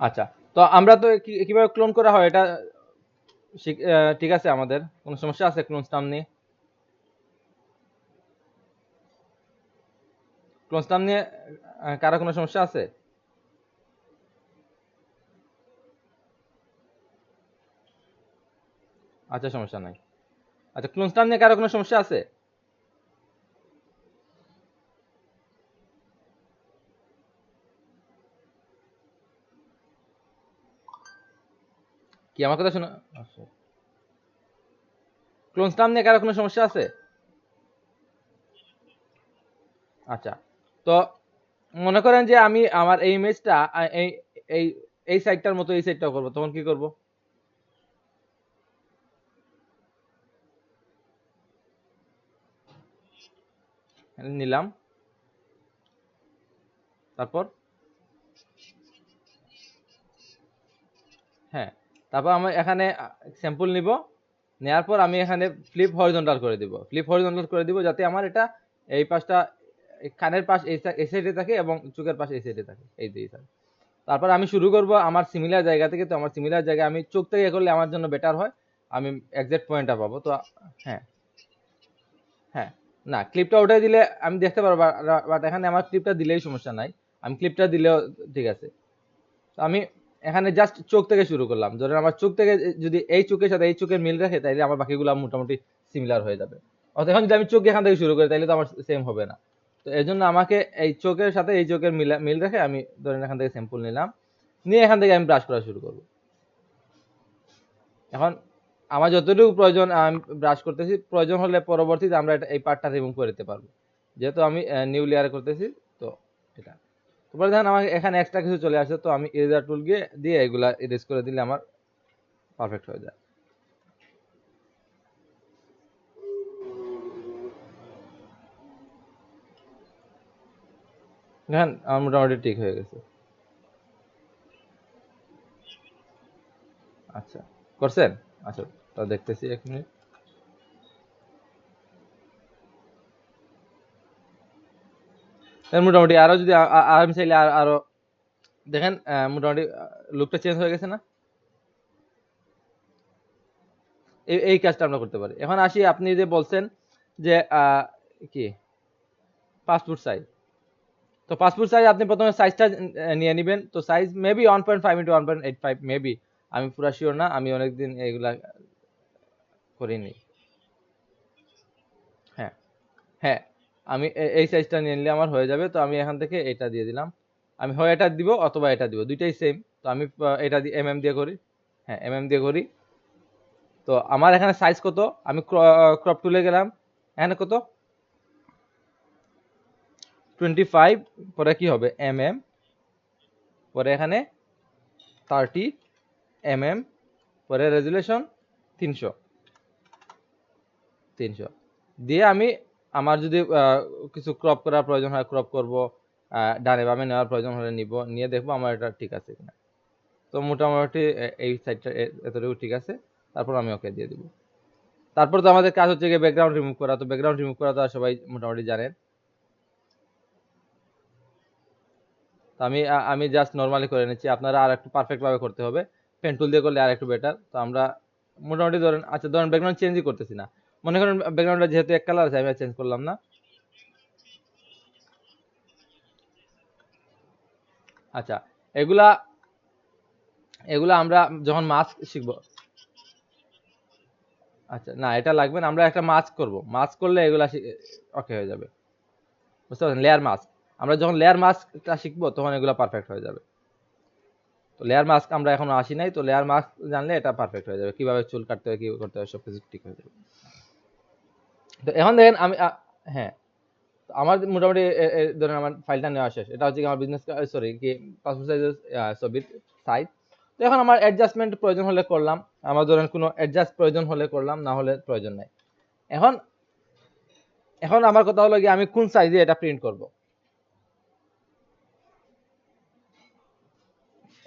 আচ্ছা, তো আমরা তো কিভাবে ক্লোন করা হয় এটা ঠিক আছে, আমাদের কোনো সমস্যা আছে ক্লোন স্টাম নিয়ে? ক্লোন স্টাম নিয়ে কারো কোনো সমস্যা আছে? আচ্ছা, সমস্যা নাই। আচ্ছা, ক্লোন স্টাম নিয়ে কারো কোনো সমস্যা আছে? কি আমার কথা শোনা? আচ্ছা, ক্লোন স্টাম নিয়ে কারো কোনো সমস্যা আছে? আচ্ছা, তো মনে করেন যে আমি আমার এই ইমেজটা এই এই এই সাইডটার মতো এই সাইডটাও করবো, তখন কি করব? নিলাম, তারপর হ্যাঁ, তারপর আমি এখানে স্যাম্পল নিব, নেওয়ার পর আমি এখানে ফ্লিপ হরিজন্টাল করে দিব, যাতে আমার এটা এই পাশটা, এই কানের পাশ এই সাইডে থাকে এবং চোখের পাশ এই সাইডে থাকে, এই দুই সাইড। তারপর আমি শুরু করব আমার সিমিলার জায়গা থেকে। তো আমার সিমিলার জায়গায় আমি চোখ থেকে করলে আমার জন্য বেটার হয়, আমি এক্সাক্ট পয়েন্টটা পাবো। তো হ্যাঁ, হ্যাঁ, না ক্লিপটা উঠাই দিলে আমি দেখতে পারবো, বাট এখানে আমার ক্লিপটা দিলেই সমস্যা নাই, আমি ক্লিপটা দিলেও ঠিক আছে। তো আমি এখানে জাস্ট চোখ থেকে শুরু করলাম, ধরেন আমার চোখ থেকে যদি এই চোখের সাথে এই চোখের মিল রাখে, তাইলে আমার বাকিগুলো মোটামুটি সিমিলার হয়ে যাবে। অর্থাৎ এখন যদি আমি চোখ এখান থেকে শুরু করি, তাইলে তো আমার সেম হবে না। তো এর জন্য আমাকে এই চোখের সাথে এই চোখের মিল রেখে আমি ধরেন এখান থেকে স্যাম্পল নিলাম, নিয়ে এখান থেকে আমি ব্রাশ করা শুরু করব। এখন আমার যতটুকু প্রয়োজন আমি ব্রাশ করতেছি, প্রয়োজন হলে পরবর্তীতে আমরা এই পার্টটা রিমুভ করে দিতে পারবো, যেহেতু আমি নিউ লেয়ারে করতেছি। তো এটা, তারপরে দেখেন আমার এখানে এক্সট্রা কিছু চলে আসে, তো আমি ইরেজার টুল দিয়ে এগুলা ইরেজ করে দিলে আমার পারফেক্ট হয়ে যায়। দেখেন আমার মোটামুটি ঠিক হয়ে গেছে। আচ্ছা, করছেন? আচ্ছা, তা দেখতেছি এক মিনিট। মোটামুটি আরো যদি আমি চাইলে আরো দেখেন, মোটামুটি লুকটা চেঞ্জ হয়ে গেছে না? এই কাজটা আমরা করতে পারি। এখন আসি, আপনি যে বলছেন যে কি পাসপোর্ট সাইজ, তো পাসপোর্ট সাইজ আপনি প্রথমে সাইজটা নিয়ে নেবেন। তো সাইজ মেবি 1.5 ইন্টু 1.85 মেবি, আমি পুরো শিওর না, আমি অনেকদিন এগুলা করিনি। হ্যাঁ, হ্যাঁ, আমি এই সাইজটা নিয়ে নিলে আমার হয়ে যাবে। তো আমি এখান থেকে এটা দিয়ে দিলাম, আমি হয় এটা দিব অথবা এটা দিব, দুইটাই সেম। তো আমি এটা দিয়ে দিয়ে করি। হ্যাঁ, দিয়ে করি। তো আমার এখানে সাইজ কত, আমি ক্রপ টুলে গেলাম, এখানে কত 25, পরে কি হবে পরে এখানে 30 পরে রেজুলেশন 300 300 দিয়ে আমি আমার যদি কিছু ক্রপ করার প্রয়োজন হয় ক্রপ করব, ডানে বামে নেওয়ার প্রয়োজন হলে নিব, নিয়ে দেখবো আমার এটা ঠিক আছে কিনা। তো মোটামুটি এই সাইডটা এতটুকু ঠিক আছে, তারপর আমি ওকে দিয়ে দিব। তারপর তো আমাদের কাজ হচ্ছে গিয়ে ব্যাকগ্রাউন্ড রিমুভ করা। তো ব্যাকগ্রাউন্ড রিমুভ করা তো আর সবাই মোটামুটি জানেন। তো আমি জাস্ট নর্মালি করে নিচ্ছি, আপনারা আর একটু পারফেক্ট ভাবে করতে হবে, পেন টুল দিয়ে করলে আর একটু বেটার। তো আমরা মোটামুটি ধরেন, আচ্ছা ধরেন ব্যাকগ্রাউন্ড চেঞ্জই করতেছি না, মনে করেন ব্যাকগ্রাউন্ডটা যেহেতু এক কালার আছে, আমি চেঞ্জ করলাম না। আচ্ছা, এগুলা এগুলা আমরা যখন মাস্ক শিখবো। আচ্ছা, না এটা লাগবে না, আমরা একটা মাস্ক করব, মাস্ক করলে এগুলা ওকে হয়ে যাবে, বুঝতে পারছেন? লেয়ার মাস্ক, আমরা যখন লেয়ার মাস্কটা শিখবো তখন এগুলা পারফেক্ট হয়ে যাবে। তো লেয়ার মাস্ক আমরা এখনো আসি নাই, তো লেয়ার মাস্ক জানলে এটা পারফেক্ট হয়ে যাবে, কিভাবে চুল কাটতে হয় কি করতে হয় সবকিছু ঠিক হয়ে যাবে। তো এখন দেখেন আমি হ্যাঁ, তো আমার মোটামুটি ধরেন আমার ফাইলটা নেওয়া শেষ, এটা হচ্ছে কি আমার বিজনেস, সরি কি পাসপোর্ট সাইজের ছবির সাইজ। তো এখন আমার অ্যাডজাস্টমেন্ট প্রয়োজন হলে করলাম, আমার ধরেন কোনো অ্যাডজাস্ট প্রয়োজন হলে করলাম, না হলে প্রয়োজন নাই। এখন এখন আমার কথা হলো কি, আমি কোন সাইজে এটা প্রিন্ট করব।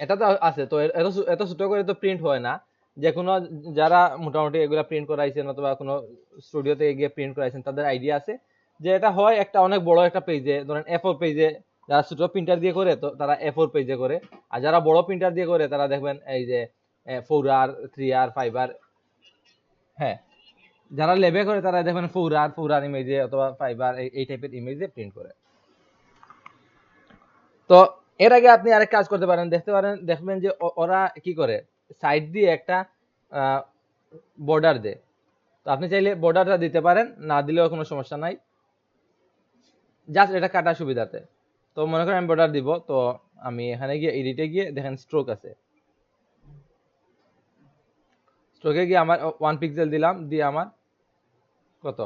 এটা তো আছে, তো এত এত ছোট করে তো প্রিন্ট হয় না। যে কোনো যারা মোটামুটি এগুলা প্রিন্ট করাইছেন অথবা কোনো স্টুডিওতে গিয়ে প্রিন্ট করাইছেন, তাদের আইডিয়া আছে যে এটা হয় একটা অনেক বড় একটা পেজে, ধরেন A4 পেজে যারা ছোট প্রিন্টার দিয়ে করে তো তারা A4 পেজে করে, আর যারা বড় প্রিন্টার দিয়ে করে তারা দেখবেন এই যে 4R 3R 5R। হ্যাঁ, যারা ল্যাবে করে তারা দেখবেন 4R ইমেজে অথবা 5R এই টাইপের ইমেজে প্রিন্ট করে। তো এর আগে আপনি আরেক কাজ করতে পারেন, দেখবেন যে ওরা কি করে সাইড দিয়ে একটা বর্ডার দেয়। তো আপনি চাইলে বর্ডারটা দিতে পারেন, না দিলেও কোনো সমস্যা নাই, জাস্ট এটা কাটার সুবিধাতে। তো মনে করেন আমি বর্ডার দিব, তো আমি এখানে গিয়ে এডিটে গিয়ে দেখেন স্ট্রোক আছে, স্ট্রোকে গিয়ে আমার 1 পিক্সেল দিলাম, দিয়ে আমার কত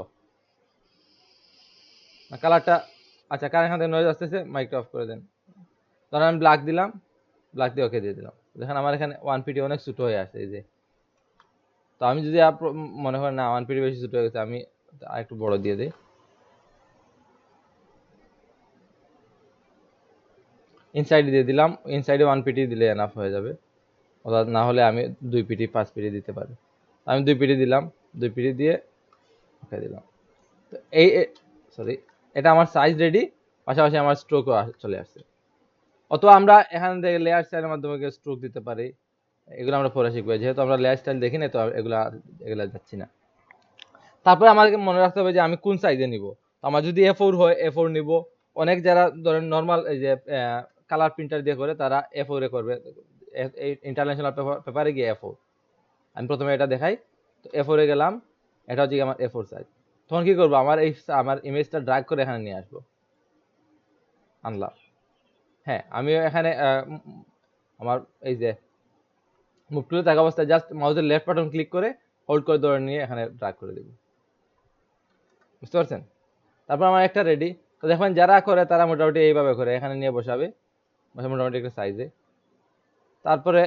কালারটা, আচ্ছা কার এখান থেকে নয়েজ আসতেছে, মাইকটা অফ করে দেন। ধরেন আমি ব্ল্যাক দিলাম, ব্ল্যাক দিয়ে ওকে দিয়ে দিলাম, দেখেন আমার এখানে 1 পিটি অনেক ছোট হয়ে আসছে এই যে। তো আমি যদি মনে করেন না 1 পিটি বেশি ছোট হয়ে গেছে, আমি আরেকটু বড় দিয়ে দিই, ইনসাইড দিয়ে দিলাম, ইনসাইডে 1 পিটি দিলে এনাফ হয়ে যাবে, অর্থাৎ না হলে আমি 2 পিটি 5 পিটি দিতে পারি। আমি 2 পিটি দিলাম, 2 পিটি দিয়ে ওকে দিলাম। তো এই সরি, এটা আমার সাইজ রেডি, পাশাপাশি আমার স্ট্রোকও চলে আসছে। অথবা আমরা এখান থেকে লেয়ার স্টাইলের মাধ্যমে স্ট্রোক দিতে পারি, এগুলো আমরা পরে শিখবো, যেহেতু আমরা লেয়ার স্টাইল দেখি না তো এগুলা এগুলা যাচ্ছি না। তারপরে আমাকে মনে রাখতে হবে যে আমি কোন সাইজে নিব। আমার যদি A4 হয় A4 নিব, অনেক যারা ধরেন নর্মাল এই যে কালার প্রিন্টার দিয়ে করে তারা A4 এ করবে, এই ইন্টারন্যাশনাল পেপারে গিয়ে A4। আমি প্রথমে এটা দেখাই, তো A4 এ গেলাম, এটা হচ্ছে আমার A4 সাইজ। তখন কি করবো, আমার ইমেজটা ড্র্যাগ করে এখানে নিয়ে আসবো, আনলাম। হ্যাঁ, আমি এখানে আমার এই যে মুভ টুলে থাকা অবস্থায় জাস্ট মাউসের লেফট বাটন ক্লিক করে হোল্ড করে ধরে নিয়ে এখানে ড্র্যাগ করে দেব, বুঝতে পারছেন? তারপর আমার একটা রেডি। তো দেখবেন যারা করে তারা মোটামুটি এইভাবে করে এখানে নিয়ে বসাবে, মোটামুটি একটা সাইজে। তারপরে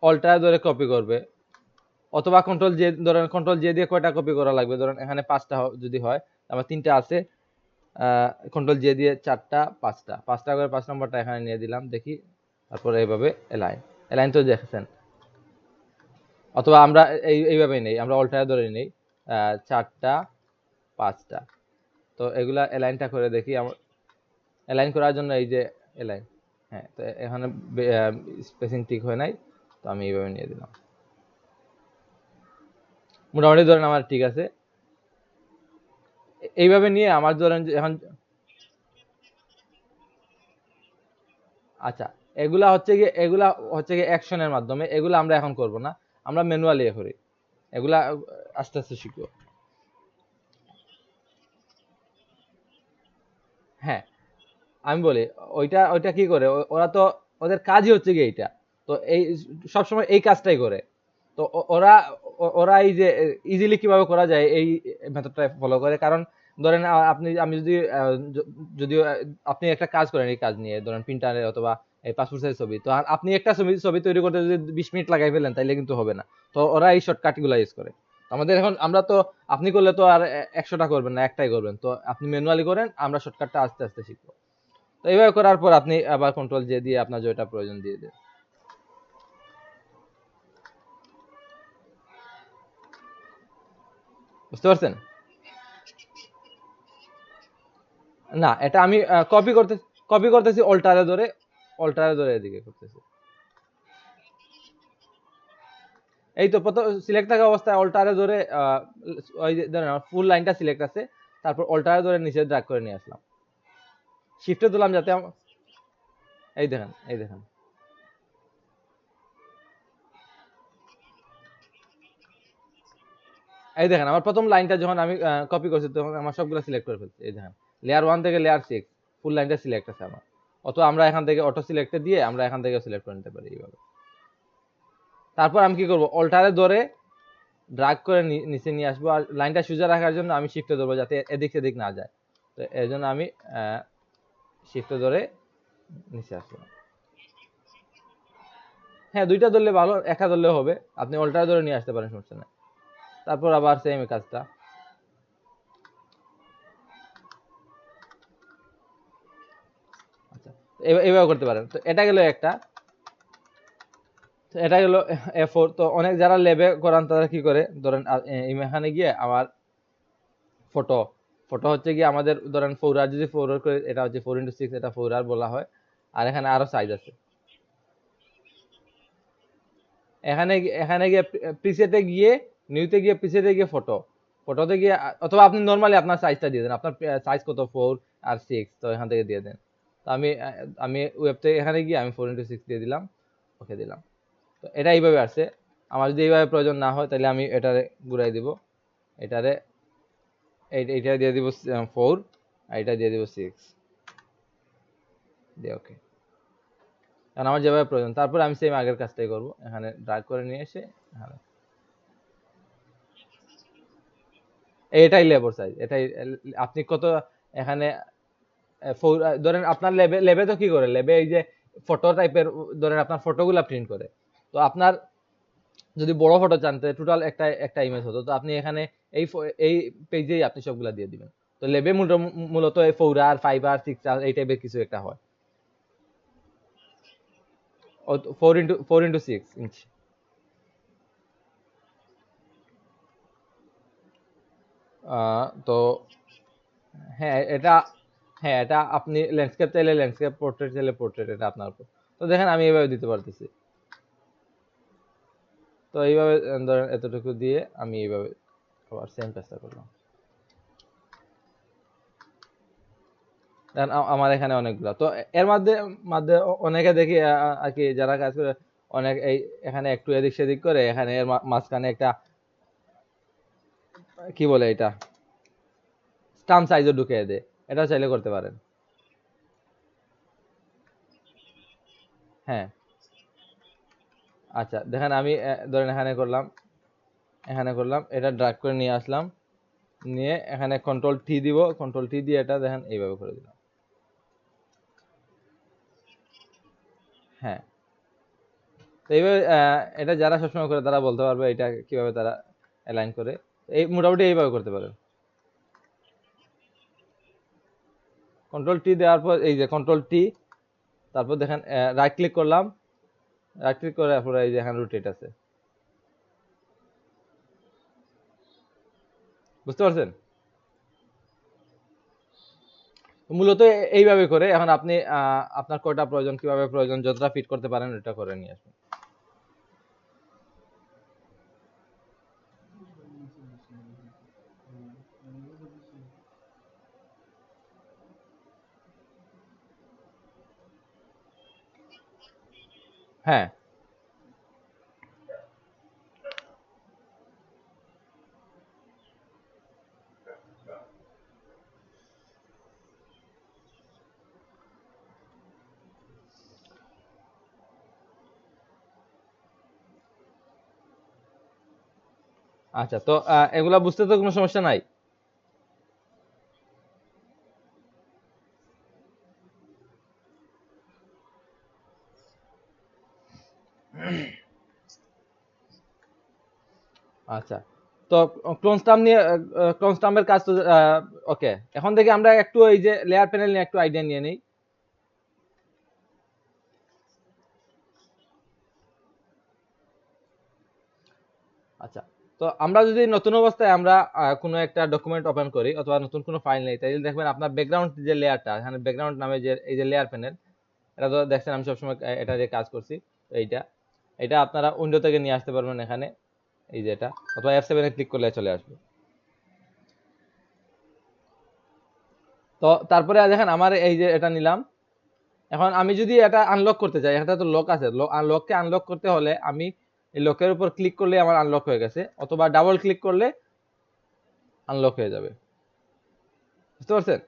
অল্টার ধরে কপি করবে, অথবা কন্ট্রোল জে দিয়ে কয়টা কপি করা লাগবে, ধরেন এখানে 5টা যদি হয়, আমার 3টা আছে, কন্ট্রোল জে দিয়ে 4টা 5টা করে 5 নম্বরটা এখানে নিয়ে দিলাম, দেখি। তারপরে এইভাবে এলাইন তো দেখেছেন। অথবা আমরা এইভাবেই নেই, আমরা অল্টার ধরে নেই 4টা 5টা। তো এগুলা এলাইনটা করে দেখি, আমার এলাইন করার জন্য এই যে এলাইন, হ্যাঁ, তো এখানে স্পেসিং ঠিক হয় নাই, তো আমি এইভাবে নিয়ে দিলাম, মোটামুটি ধরেন আমার ঠিক আছে। এইভাবে নিয়ে আমার ধরেন এখন, আচ্ছা এগুলা হচ্ছে গিয়ে অ্যাকশনের মাধ্যমে, এগুলা আমরা এখন করব না, আমরা ম্যানুয়ালি করি, এগুলা আস্তে আস্তে শিখবো। হ্যাঁ, আমি বলি, ওইটা কি করে, ওরা তো ওদের কাজই হচ্ছে গিয়ে এইটা, তো এই সবসময় এই কাজটাই করে। তো ওরা ওরা এই যে ইজিলি কিভাবে করা যায় এই মেথডটা ফলো করে, কারণ ধরেন আমি যদি যদিও আপনি একটা কাজ করেন, এই কাজ নিয়ে ধরেন প্রিন্টারে অথবা এই পাসপোর্ট সাইজ ছবি, তো আর আপনি একটা ছবি তৈরি করতে যদি 20 মিনিট লাগাই ফেলেন তাইলে কিন্তু হবে না। তো ওরা এই শর্টকাট গুলো ইউজ করে। আমাদের এখন আমরা তো, আপনি করলে তো আর 100টা করবেন না, একটাই করবেন, তো আপনি ম্যানুয়ালি করেন, আমরা শর্টকাটটা আস্তে আস্তে শিখবো। তো এইভাবে করার পর আপনি আবার কন্ট্রোল জে দিয়ে আপনার যেটা প্রয়োজন দিয়ে দেন, বুঝতে পারছেন? না, এটা আমি কপি করতেছি অল্টারে ধরে এদিকে করতেছি। এই তো প্রথম সিলেক্ট থাকা অবস্থায় অল্টারে ধরে ওই যে ধরেন ফুল লাইনটা সিলেক্ট আছে, তারপর অল্টারে ধরে নিচে ড্র্যাগ করে নিয়ে আসলাম, শিফটে দিলাম যাতে এই দেখেন আমার প্রথম লাইনটা যখন আমি কপি করছি তখন আমার সবগুলো সিলেক্ট করে ফেলছি, এই দেখেন লেয়ার 1 থেকে লেয়ার 6 ফুল লাইনটা সিলেক্ট আছে আমার। অথবা আমরা এখান থেকে অটো সিলেক্টে দিয়ে আমরা এখান থেকে সিলেক্ট করে নিতে পারি এইভাবে। তারপর আমি কি করব, অল্টারে ধরে ড্রাগ করে নিচে নিয়ে আসবো, আর লাইনটা সোজা রাখার জন্য আমি শিফটে ধরবো যাতে এদিক সেদিক না যায়। তো এর জন্য আমি শিফটে ধরে নিচে আসলাম। হ্যাঁ, দুইটা ধরলে ভালো, একা ধরলেও হবে, আপনি অল্টারে ধরে নিয়ে আসতে পারেন, সমস্যা নেই। তারপর আবার সেম কাজটা, আচ্ছা এইভাবে করতে পারেন। তো এটা গেল একটা, তো এটা গেল A4। তো অনেক যারা ল্যাবে করান তারা কি করে, ধরেন এখানে গিয়ে আমার ফটো ফটো হচ্ছে কি আমাদের ধরেন 4R যদি 4R করে, এটা হচ্ছে 4x6, এটা 4R বলা হয়। আর এখানে আরো সাইজ আছে। এখানে গিয়ে প্রিসেটে গিয়ে, নিউতে গিয়ে, প্রিসেটে গিয়ে ফটোতে গিয়ে, অথবা আপনি নরমালি আপনার সাইজটা দিয়ে দেন, আপনার সাইজ কত 4 আর 6, তো এখান থেকে দিয়ে দেন। তো আমি ওয়েব থেকে এখানে গিয়ে আমি 4x6 দিয়ে দিলাম, ওকে দিলাম। তো এটা এইভাবে আসছে। আমার যদি এইভাবে প্রয়োজন না হয় তাহলে আমি এটারে ঘুরাই দিব, এটারে এইটা দিয়ে দিব 4, আর এটা দিয়ে দিব 6 দিয়ে, ওকে। কারণ আমার যেভাবে প্রয়োজন, তারপর আমি সেম আগের কাজটাই করব, এখানে ড্র্যাগ করে নিয়ে এসে এখানে, এটাই লেবার সাইজ, এটাই। আপনি কত এখানে ধরেন আপনার লেবে তো কি করে, লেবে এই যে ফটো টাইপের, ধরেন আপনার ফটোগুলা প্রিন্ট করে। তো আপনার যদি বড় ফটো চান, টোটাল একটা ইমেজ হতো, তো আপনি এখানে এই পেজেই আপনি সবগুলা দিয়ে দিবেন। তো লেবে মূলত এই 4R 5R 6R এই টাইপের কিছু একটা হয়। 4x6 inch. তো এটা আপনি ল্যান্ডস্কেপ চাইলে ল্যান্ডস্কেপ, পোর্ট্রেট চাইলে পোর্ট্রেট, এটা আপনার উপর। তো দেখেন আমি এইভাবে দিতে পারতেছি। তো এইভাবে ধরেন এতটুকু দিয়ে আমি এইভাবে আবার সেম কাজটা করলাম। আমার এখানে অনেকগুলো, তো এর মধ্যে মধ্যে অনেকে দেখি আর কি যারা কাজ করে, অনেক এই এখানে একটু এদিক সেদিক করে, এখানে এর মাঝখানে একটা কি বলে এটা, স্টাম্প সাইজও ঢুকিয়ে দেয়, এটাও চাইলে করতে পারেন। হ্যাঁ, আচ্ছা দেখেন আমি ধরেন এখানে করলাম, এটা ড্র্যাগ করে নিয়ে আসলাম, নিয়ে এখানে কন্ট্রোল টি দিব, কন্ট্রোল টি দিয়ে এটা দেখেন এইভাবে করে দিলাম। হ্যাঁ, তো এইভাবে এটা যারা সবসময় করে তারা বলতে পারবে এটা কিভাবে তারা অ্যালাইন করে। এই মোটামুটি এইভাবে করতে পারেন। কন্ট্রোল টি দেওয়ার পর এই যে কন্ট্রোল টি, তারপর দেখেন রাইট ক্লিক করলাম, রাইট ক্লিক করে তারপরে এই যে এখানে রোটেট আছে, বুঝতে পারছেন? মূলত এইভাবে করে এখন আপনি আপনার কয়টা প্রয়োজন, কিভাবে প্রয়োজন, যতটা ফিট করতে পারেন এটা করে নিয়ে আসবেন। হ্যাঁ, আচ্ছা। তো এগুলা বুঝতে তো কোনো সমস্যা নাই। আচ্ছা, তো ক্লোন স্টাম্পের কাজ তো ওকে। এখন থেকে আমরা একটু এই যে লেয়ার প্যানেল নিয়ে একটু আইডিয়া নিয়ে নিই। আচ্ছা, তো আমরা যদি নতুন অবস্থায় আমরা কোনো একটা ডকুমেন্ট ওপেন করি অথবা নতুন কোনো ফাইল নেই, তাইলে দেখবেন আপনার ব্যাকগ্রাউন্ড যে লেয়ারটা, এখানে ব্যাকগ্রাউন্ড নামে যে এই যে লেয়ার প্যানেল, এটা তো দেখছেন আমি সবসময় এটা দিয়ে কাজ করছি। তো এটা আপনারা উইন্ডো থেকে নিয়ে আসতে পারবেন এখানে, এই যে এটা, অথবা F7 এ ক্লিক করলে চলে আসবে। তো তারপরে দেখেন আমার এই যে এটা নিলাম, এখন আমি যদি এটা আনলক করতে চাই, এটা তো লক আছে, লককে আনলক করতে হলে আমি এই লকের উপর ক্লিক করলে আমার আনলক হয়ে গেছে, অথবা ডাবল ক্লিক করলে আনলক হয়ে যাবে, বুঝতে পারছেন?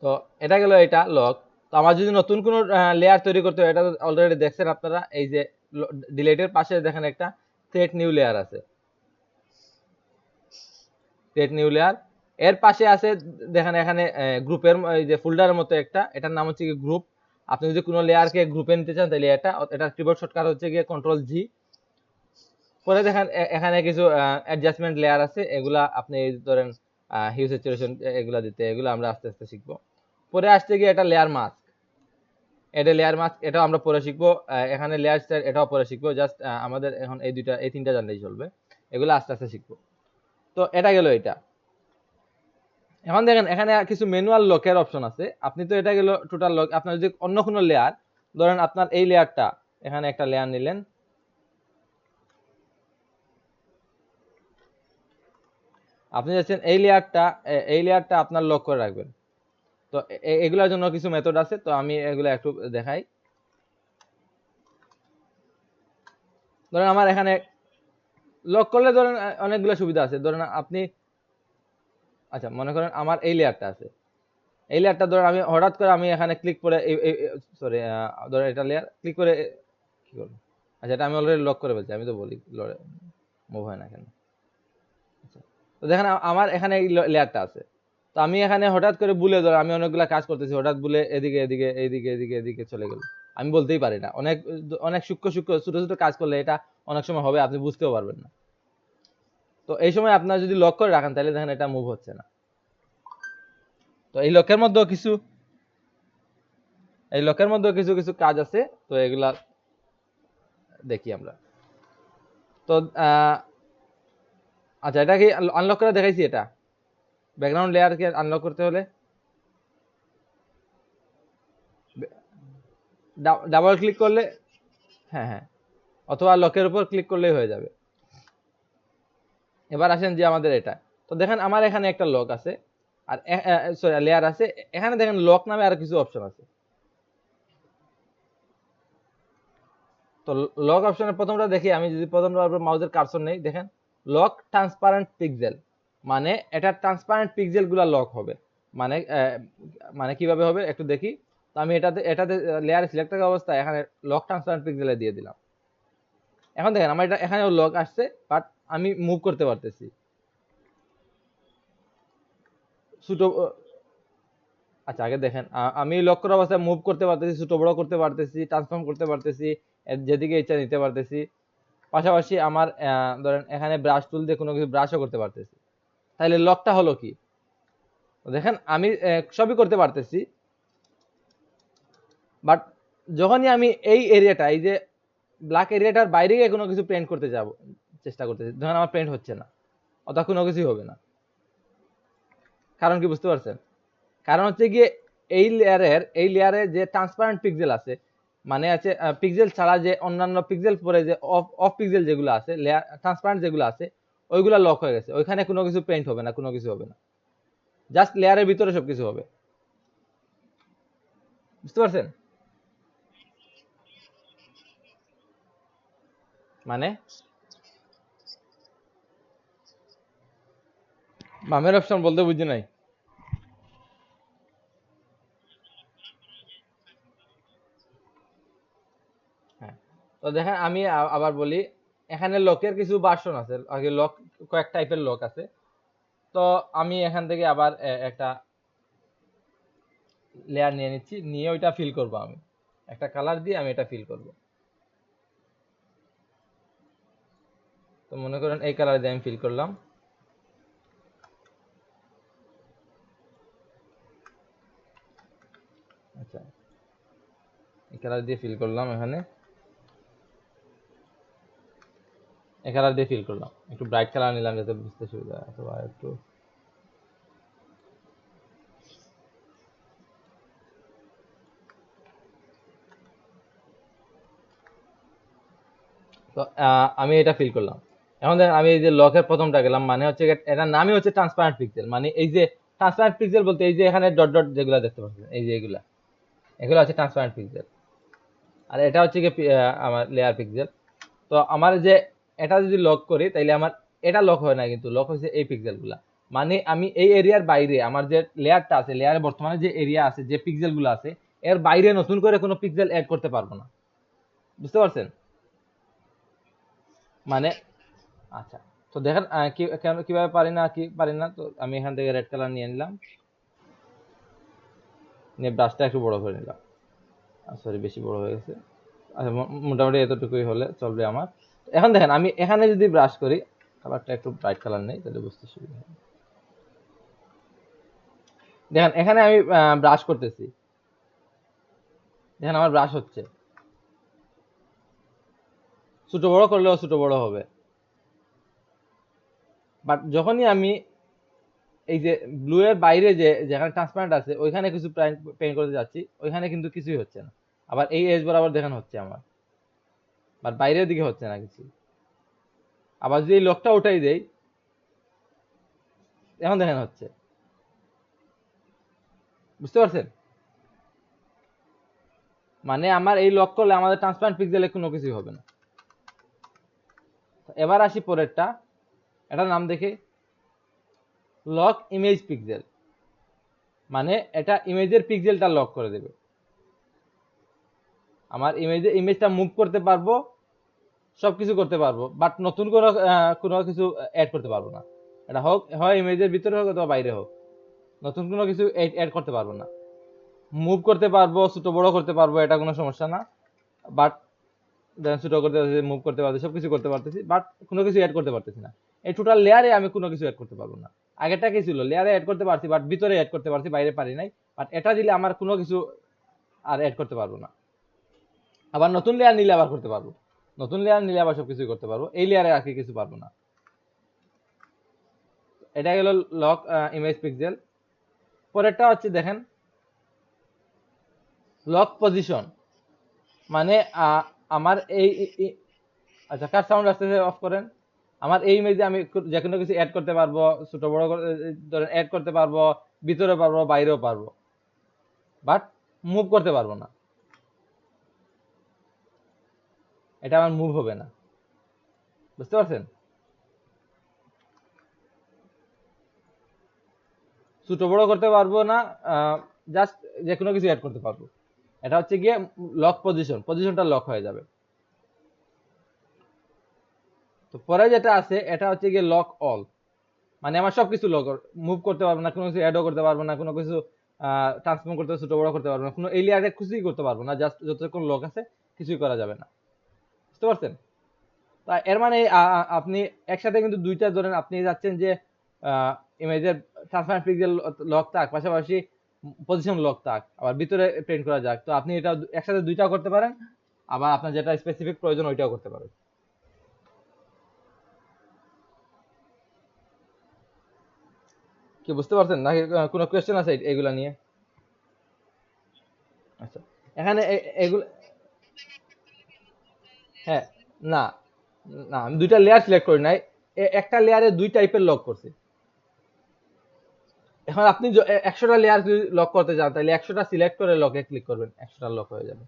তো এটা গেল, এটা লক। তো আমার যদি নতুন কোনো লেয়ার তৈরি করতে হয়, এটা অলরেডি দেখছেন আপনারা, এই যে ডিলেটের পাশে দেখেন একটা ক্রিয়েট নিউ লেয়ার আছে, ক্রিয়েট নিউ লেয়ার। এর পাশে আছে দেখেন এখানে গ্রুপের এই যে ফোল্ডারের মতো একটা, এটার নাম হচ্ছে কি গ্রুপ। আপনি যদি কোনো লেয়ারকে গ্রুপে নিতে চান তাহলে এটার কিবোর্ড শর্টকাট হচ্ছে গিয়ে কন্ট্রোল জি। পরে দেখেন এখানে কিছু অ্যাডজাস্টমেন্ট লেয়ার আছে, এগুলা আপনি ধরেন হিউ স্যাচুরেশন এগুলা দিতে, এগুলো আমরা আস্তে আস্তে শিখবো। পরে আসছে গিয়ে এটা লেয়ার মাস্ক, এটা লেয়ার মাস্ক, এটাও আমরা পরে শিখবো। এখানে লেয়ার স্টাইল এটাও পরে শিখবো, জাস্ট আমাদের এখন এই তিনটা জানলেই চলবে, এগুলো আস্তে আস্তে শিখবো। তো এটা গেল এটা। এখন দেখেন এখানে কিছু ম্যানুয়াল লকের অপশন আছে। আপনি তো এটা গেল টোটাল লক। আপনার যদি অন্য কোনো লেয়ার, ধরেন আপনার এই লেয়ারটা, এখানে একটা লেয়ার নিলেন, আপনি যাচ্ছেন এই লেয়ারটা আপনার লক করে রাখবেন। তো এগুলোর জন্য কিছু মেথড আছে, তো আমি এগুলো একটু দেখাই। ধরেন আমার এখানে লক করলে ধরেন অনেকগুলো সুবিধা আছে। ধরেন আপনি, আচ্ছা মনে করেন আমার এই লেয়ারটা আছে, এই লেয়ারটা ধরেন আমি হঠাৎ করে আমি এখানে ক্লিক করে সরি, ধরেন এটা লেয়ার ক্লিক করে কি করব, আচ্ছা এটা আমি অলরেডি লক করে ফেলছি, আমি তো বলি মুভ হয় না কেন। আচ্ছা, তো দেখেন আমার এখানে এই লেয়ারটা আছে। তো আমি এখানে হঠাৎ করে ভুলে, ধর আমি অনেকগুলা কাজ করতেছি, হঠাৎ ভুলে এদিকে এদিকে এইদিকে এদিকে এদিকে চলে গেল, আমি বলতেই পারি না। অনেক অনেক সূক্ষ্ম সূক্ষ্ম ছোট ছোট কাজ করলে এটা অনেক সময় হবে, আপনি বুঝতেও পারবেন না। তো এই সময় আপনার যদি লক করে রাখেন, তাহলে দেখেন এটা মুভ হচ্ছে না। তো এই লকের মধ্যেও কিছু কিছু কাজ আছে, তো এগুলা দেখি আমরা। তো আচ্ছা, এটা কি আনলক করে দেখাইছি? এটা ব্যাকগ্রাউন্ড লেয়ারকে আনলক করতে হলে ডাবল ক্লিক করলে, হ্যাঁ হ্যাঁ, অথবা লকের উপর ক্লিক করলেই হয়ে যাবে। এবার আসেন যে আমাদের এটা, তো দেখেন আমার এখানে একটা লক আছে, আর সরি লেয়ার আছে। এখানে দেখেন লক নামে আর কিছু অপশন আছে। তো লক অপশনের প্রথমটা দেখি, আমি যদি প্রথমটা মাউসের কার্সর নেই, দেখেন লক ট্রান্সপারেন্ট পিক্সেল, মানে এটা ট্রান্সপারেন্ট পিক্সেল গুলা লক হবে। মানে মানে কিভাবে হবে একটু দেখি। তো আমি এটাতে লেয়ার সিলেক্ট থাকা অবস্থায় এখানে লক ট্রান্সপারেন্ট পিক্সেলে দিয়ে দিলাম। এখন দেখেন আমার এটা এখানেও লক আসছে, বাট আমি মুভ করতে পারতেছি। ছোট, আচ্ছা আগে দেখেন আমি লক করা অবস্থায় মুভ করতে পারতেছি, ছোট বড় করতে পারতেছি, ট্রান্সফর্ম করতে পারতেছি, যেদিকে ইচ্ছা নিতে পারতেছি। পাশাপাশি আমার ধরেন এখানে ব্রাশ টুল দিয়ে কোনো কিছু ব্রাশও করতে পারতেছি। তাহলে লকটা হলো কি? দেখেন আমি সবই করতে পারতেছি, বাট যখনই আমি এই এরিয়াটা, এই যে ব্ল্যাক এরিয়াটার বাইরে গিয়ে কোনো কিছু পেন্ট করতে যাব, চেষ্টা করতেছি, যখন আমার পেন্ট হচ্ছে না, অথবা কোনো কিছুই হবে না। কারণ কি বুঝতে পারছেন? কারণ হচ্ছে গিয়ে এই লেয়ারে যে ট্রান্সপারেন্ট পিক্সেল আছে, মানে আছে পিক্সেল ছাড়া যে অন্যান্য পিক্সেল পরে যে অফ পিক্সেল যেগুলো আছে, লেয়ার ট্রান্সপারেন্ট যেগুলো আছে, ওইগুলা লক হয়ে গেছে। ওইখানে কোনো কিছু পেন্ট হবে না, কোনো কিছু হবে না, জাস্ট লেয়ারের ভিতরে সবকিছু হবে। বুঝতে পারছেন? মানে বামের অপশন বলতে বুঝি নাই। হ্যাঁ, তো দেখেন আমি আবার বলি, এখানে লকের কিছু ভার্সন আছে, আগে লক কয়েক টাইপের লক আছে। তো আমি এখান থেকে আবার একটা লেয়ার নিয়ে নিচ্ছি, নিয়ে ওইটা ফিল করব। আমি একটা কালার দিয়ে আমি এটা ফিল করব। তো মনে করেন এই কালার দিয়ে আমি ফিল করলাম। আচ্ছা, এই কালার দিয়ে ফিল করলাম, এখানে এই কালার দিয়ে ফিল করলাম। একটু ব্রাইট কালার নিলাম যাতে বুঝতে সুবিধা হয়, অথবা একটু, তো আমি এটা ফিল করলাম। এখন দেখেন আমি এই যে লকের প্রথমটা গেলাম, মানে হচ্ছে এটার নামই হচ্ছে ট্রান্সপারেন্ট পিক্সেল। মানে এই যে ট্রান্সপারেন্ট পিক্সেল বলতে এই যে এখানে ডট ডট যেগুলো দেখতে পাচ্ছেন, এই যে এগুলা, এগুলো হচ্ছে ট্রান্সপারেন্ট পিক্সেল। আর এটা হচ্ছে কি আমার লেয়ার পিক্সেল। তো আমার যে এটা যদি লক করি, তাইলে আমার এটা লক হয় না, কিন্তু লক হচ্ছে এই পিক্সেল গুলা। মানে আমি এই এরিয়ার বাইরে আমার যে লেয়ারটা আছে, লেয়ারে বর্তমানে যে এরিয়া আছে, যে পিক্সেল গুলো আছে, এর বাইরে নতুন করে কোনো পিক্সেল অ্যাড করতে পারবো না। বুঝতে পারছেন? মানে আচ্ছা, তো দেখেন কিভাবে পারি না, কি পারি না। তো আমি এখান থেকে রেড কালার নিয়ে নিলাম, নিয়ে ব্রাশটা একটু বড় করে নিলাম। সরি, বেশি বড় হয়ে গেছে। আচ্ছা, মোটামুটি এতটুকুই হলে চলবে আমার। এখন দেখেন আমি এখানে যদি ব্রাশ করি, কালারটা একটু ব্রাইট কালার নেই, তাহলে বুঝতে সুবিধা হবে। দেখেন এখানে আমি ব্রাশ করতেছি, দেখেন আমার ব্রাশ হচ্ছে। ছোট বড় করলেও ছোট বড় হবে। বাট যখনই আমি এই যে ব্লু এর বাইরে যেখানে ট্রান্সপারেন্ট আছে ওইখানে কিছু পেইন্ট করতে যাচ্ছি, ওইখানে কিন্তু কিছুই হচ্ছে না। আবার এই এজ বরাবর দেখানো হচ্ছে আমার, বাট বাইরের দিকে হচ্ছে না কিছু। আবার যদি এই লকটা উঠাই দেই, এখন দেখানো হচ্ছে। বুঝতে পারছেন? মানে আমার এই লক করলে আমাদের ট্রান্সপারেন্ট পিক্সেলে কোনো কিছুই হবে না। এবার আসি পরেরটা, এটার নাম দেখে লক ইমেজ পিক্সেল। মানে এটা ইমেজের পিক্সেলটা লক করে দেবে। আমার ইমেজটা মুভ করতে পারবো, সবকিছু করতে পারবো, বাট নতুন কোনো কিছু অ্যাড করতে পারবো না। এটা হোক হয় ইমেজের ভিতরে হোক অথবা বাইরে হোক, নতুন কোনো কিছু অ্যাড করতে পারবো না। মুভ করতে পারবো, ছোট বড় করতে পারবো, এটা কোনো সমস্যা না। বাট ছোট করতে পারতেছি, মুভ করতে পারতেছি, সবকিছু করতে পারতেছি, বাট কোনো কিছু অ্যাড করতে পারতেছি না। এই টোটাল লেয়ারে আমি কোনো কিছু অ্যাড করতে পারবো না। আগেরটা কি ছিল, লেয়ারে অ্যাড করতে পারছি বাট ভিতরে অ্যাড করতে পারছি, বাইরে পারি নাই। বাট এটা দিলে আমার কোনো কিছু আর অ্যাড করতে পারবো না। আবার নতুন লেয়ার নিলে আবার করতে পারবো, নতুন লেয়ার নিলে আবার সবকিছু করতে পারবো, এই লেয়ারে আর কিছু পারবো না। এটা গেল লক ইমেজ পিক্সেল। পরেরটা হচ্ছে দেখেন লক পজিশন। মানে আমার আচ্ছা, কার সাউন্ড আসতেছে অফ করেন। আমার এই ইমেজে আমি যে কোনো কিছু অ্যাড করতে পারবো, ছোট বড় ধরেন অ্যাড করতে পারবো, ভিতরে পারবো, বাইরেও পারবো, বাট মুভ করতে পারবো না। এটা আমার মুভ হবে না। বুঝতে পারছেন? ছোট বড় করতে পারবো না, জাস্ট যে কোনো কিছু অ্যাড করতে পারবো। এটা হচ্ছে গিয়ে লক পজিশন, পজিশনটা লক হয়ে যাবে। তো পরে যেটা আছে এটা হচ্ছে গিয়ে লক অল। মানে আমার সবকিছু লক, মুভ করতে পারবো না, কোনো কিছু অ্যাডও করতে পারবো না, কোনো কিছু ট্রান্সফর্ম করতে, ছোট বড় করতে পারবো না, কোনো এলিয়ারে কিছুই করতে পারবো না, জাস্ট যতক্ষণ লক আছে কিছুই করা যাবে না। বুঝতে পারছেন? তা এর মানে আপনি একসাথে কিন্তু দুইটা ধরেন, আপনি যাচ্ছেন যে ইমেজের ট্রান্সপারেন্ট পিক্সেল লক থাক, পাশাপাশি পজিশন লক থাক, আবার ভিতরে প্রিন্ট করা যাক, তো আপনি এটা একসাথে দুইটাও করতে পারেন, আবার আপনার যেটা স্পেসিফিক প্রয়োজন ওইটাও করতে পারেন। কি বুঝতে পারছেন নাকি কোনো কোয়েশ্চেন আছে এগুলা নিয়ে? আচ্ছা, এখানে এগুলো, হ্যাঁ, না না, আমি দুইটা লেয়ার সিলেক্ট করি নাই, একটা লেয়ারে দুই টাইপের লক করছি। এখন আপনি 100টা লেয়ার যদি লক করতে চান তাহলে 100টা সিলেক্ট করে লকে ক্লিক করবেন, 100টা লক হয়ে যাবে।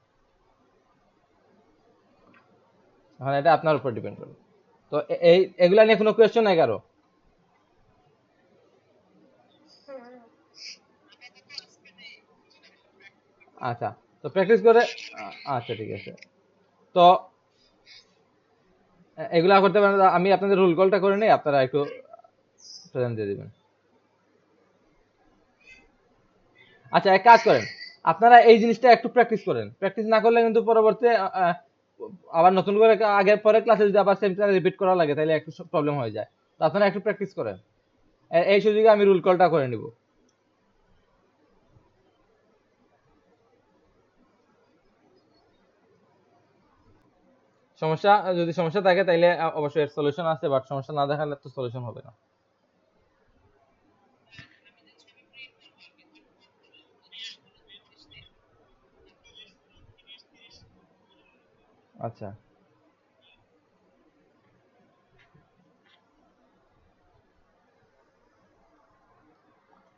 এখন এটা আপনার উপর ডিপেন্ড করে। তো এই এগুলা নিয়ে কোনো কোয়েশ্চেন নাই কারো? আচ্ছা, তো প্র্যাকটিস করে আচ্ছা ঠিক আছে। তো এগুলা করতে পারেন, আমি আপনাদের রুল কলটা করে নেই, আপনারা একটু প্রেজেন্ট দিয়ে দিবেন। আচ্ছা, এক কাজ করেন, আপনারা এই জিনিসটা একটু প্র্যাকটিস করেন, প্র্যাকটিস না করলে কিন্তু পরবর্তী আবার নতুন করে আগের পরের ক্লাসে যদি আবার সেমটা রিপিট করা লাগে তাহলে একটু প্রবলেম হয়ে যায়। তো আপনারা একটু প্র্যাকটিস করেন, এই সুযোগে আমি রুল কলটা করে নিব। সমস্যা, যদি সমস্যা থাকে তাহলে অবশ্যই এর সলিউশন আছে, বাট সমস্যা না দেখালে তো সলিউশন হবে না। আচ্ছা,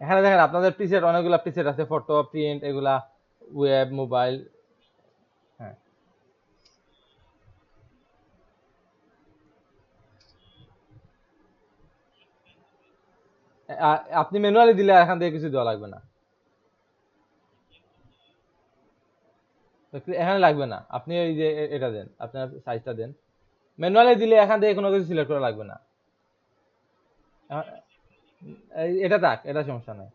এখানে দেখেন আপনাদের প্রিসেট অনেকগুলা প্রিসেট আছে, ফটো, প্রিন্ট, এগুলা ওয়েব, মোবাইল। হ্যাঁ, আপনি ম্যানুয়ালি দিলে এখান থেকে কিছু দেওয়া লাগবে না। তো এখানে লাগবে না, আপনি এই যে এটা দেন, আপনার সাইজটা দেন, ম্যানুয়ালি দিলে এখান থেকে কোনো কিছু সিলেক্ট করা লাগবে না। এটা থাক, এটা সমস্যা নাই।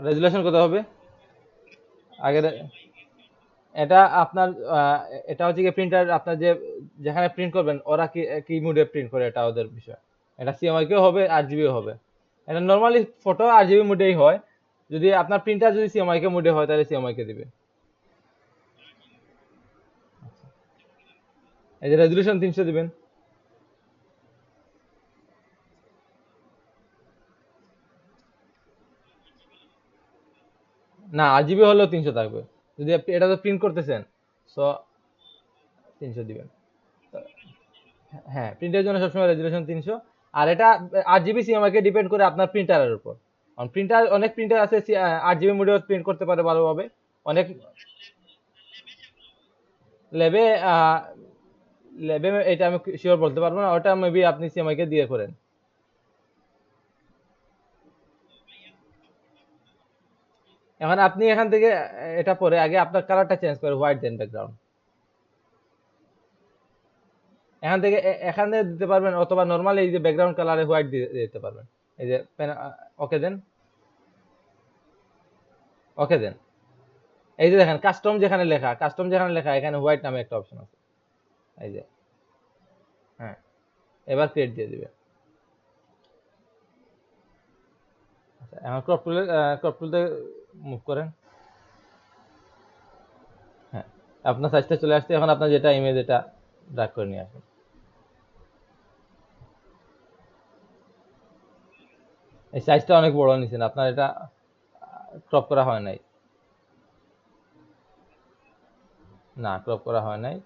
রেজুলেশন কত হবে আগে? এটা আপনার এটা হচ্ছে কি প্রিন্টার, আপনার যে যেখানে প্রিন্ট করবেন ওরা কি কি মুডে প্রিন্ট করে এটা ওদের বিষয়। এটা সিএমআই কেও হবে, আরজিবিও হবে। এটা নরমালি ফটো আরজিবি মুডেই হয়, যদি আপনার প্রিন্টার যদি সিএমআই কে মুডে হয় তাহলে সিএমআই কে দিবে। এই যে রেজুলেশন 300 দিবেন। না, RGB হলেও 300 থাকবে। যদি আপনি এটা তো প্রিন্ট করতেছেন, সো 300 দিবেন। হ্যাঁ, প্রিন্টের জন্য সবসময় রেজুলেশন 300। আর এটা 8 GB সিএমআই কে ডিপেন্ড করে আপনার প্রিন্টারের উপর। কারণ প্রিন্টার, অনেক প্রিন্টার আছে 8 GB মোডেও প্রিন্ট করতে পারে ভালোভাবে। অনেক ল্যাবে ল্যাবে এটা আমি শিওর বলতে পারবো না, ওটা মেবি আপনি সিএমআই কে দিয়ে করেন। এখন আপনি এখান থেকে এটা পরে আগে আপনার কালারটা চেঞ্জ করে হোয়াইট দেন ব্যাকগ্রাউন্ড। এখান থেকে এখানে দিতে পারবেন, অথবা নরমালি এই যে ব্যাকগ্রাউন্ড কালারে হোয়াইট দিয়ে দিতে পারবেন। এই যে ওকে দেন, ওকে দেন। এই যে দেখেন কাস্টম যেখানে লেখা, কাস্টম যেখানে লেখা এখানে হোয়াইট নামে একটা অপশন আছে। এই যে, হ্যাঁ, এবার ক্রিয়েট দিয়ে দিবে। আচ্ছা, এখন ক্রপ টুলতে মুভ করেন। হ্যাঁ, আপনার সাইজটা চলে আসছে। এখন আপনার যেটা ইমেজ এটা ড্র্যাগ করে নিয়ে আসুন। এই সাইজটা অনেক বড় নিছেন, আপনার এটা ক্রপ করা হয় নাই। না, ক্রপ করা হয় নাই।